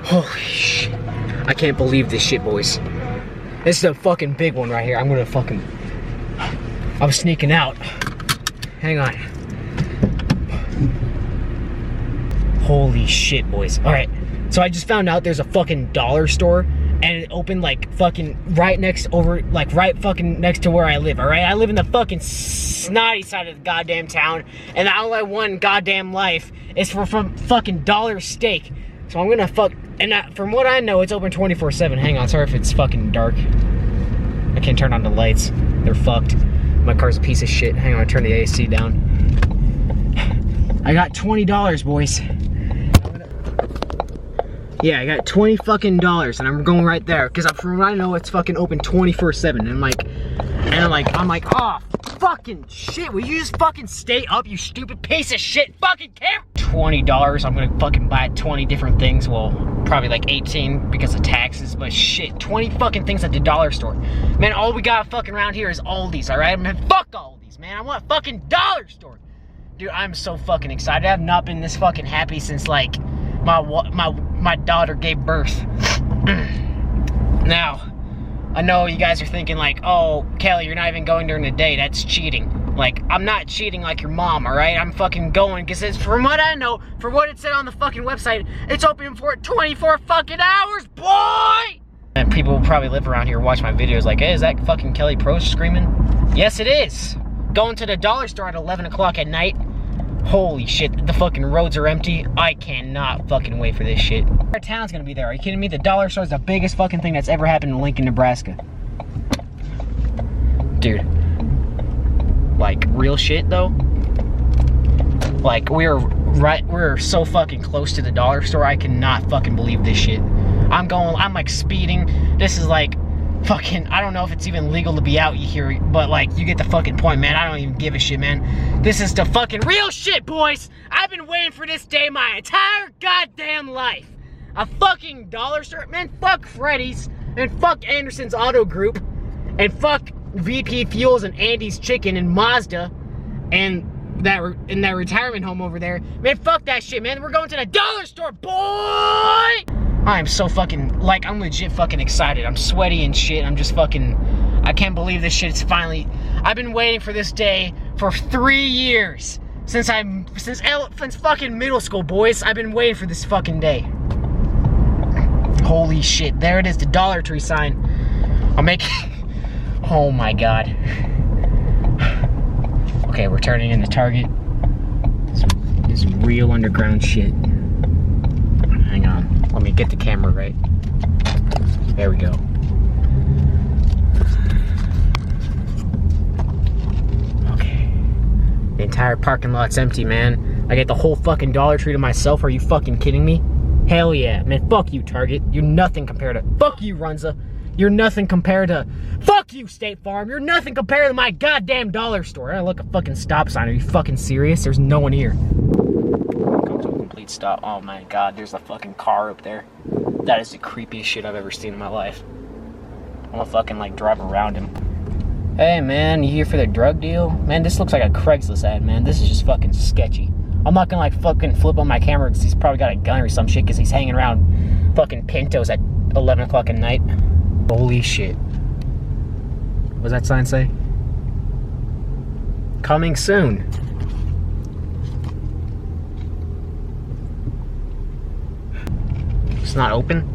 Holy shit. I can't believe this shit, boys. This is a fucking big one right here. I'm sneaking out. Hang on. Holy shit, boys. Alright, so I just found out there's a fucking dollar store, and it opened like fucking right fucking next to where I live, alright? I live in the fucking snotty side of the goddamn town, and all I want in goddamn life is for fucking dollar steak. So I'm gonna from what I know, it's open 24/7. Hang on, sorry if it's fucking dark. I can't turn on the lights. They're fucked. My car's a piece of shit. Hang on, I'll turn the AC down. I got $20, boys. Yeah, I got $20 fucking dollars, and I'm going right there, because from what I know, it's fucking open 24/7. And I'm like, oh, fucking shit, will you just fucking stay up, you stupid piece of shit fucking camera? $20, I'm gonna fucking buy 20 different things. Well, probably like 18 because of taxes, but shit, 20 fucking things at the dollar store. Man, all we got fucking around here is Aldi's, alright? Man, fuck Aldi's, man. I want a fucking dollar store. Dude, I'm so fucking excited. I have not been this fucking happy since like my daughter gave birth. Now, I know you guys are thinking like, oh, Kelly, you're not even going during the day. That's cheating. Like, I'm not cheating like your mom, alright? I'm fucking going, because from what I know, for what it said on the fucking website, it's open for 24 fucking hours, boy! And people will probably live around here watch my videos like, hey, is that fucking Kelly Pro screaming? Yes, it is. Going to the dollar store at 11 o'clock at night. Holy shit, the fucking roads are empty. I cannot fucking wait for this shit. Our town's gonna be there, are you kidding me? The dollar store is the biggest fucking thing that's ever happened in Lincoln, Nebraska. Dude. Like, real shit though? Like, we're so fucking close to the dollar store, I cannot fucking believe this shit. I'm like speeding. This is like fucking, I don't know if it's even legal to be out here, but like, you get the fucking point, man. I don't even give a shit, man. This is the fucking real shit, boys. I've been waiting for this day my entire goddamn life. A fucking dollar store, man. Fuck Freddy's, and fuck Anderson's Auto Group, and fuck VP Fuels and Andy's Chicken and Mazda, and that retirement home over there. Man, fuck that shit, man. We're going to the dollar store, boy! I'm so fucking, like, I'm legit fucking excited. I'm sweaty and shit. I'm just fucking, I can't believe this shit is finally, I've been waiting for this day for 3 years. Since fucking middle school, boys. I've been waiting for this fucking day. Holy shit, there it is, the Dollar Tree sign. I'm making, oh my god. Okay, we're turning into Target. This real underground shit. Hang on. Let me get the camera right. There we go. Okay. The entire parking lot's empty, man. I get the whole fucking Dollar Tree to myself. Are you fucking kidding me? Hell yeah. Man, fuck you, Target. You're nothing compared to... Fuck you, Runza. You're nothing compared to... Fuck you, State Farm. You're nothing compared to my goddamn dollar store. I look a fucking stop sign. Are you fucking serious? There's no one here. Complete stop. Oh my god, there's a fucking car up there. That is the creepiest shit I've ever seen in my life. I'm gonna fucking like drive around him. Hey man, you here for the drug deal? Man, this looks like a Craigslist ad, man. This is just fucking sketchy. I'm not gonna like fucking flip on my camera because he's probably got a gun or some shit because he's hanging around fucking Pintos at 11 o'clock at night. Holy shit. What does that sign say? Coming soon. It's not open?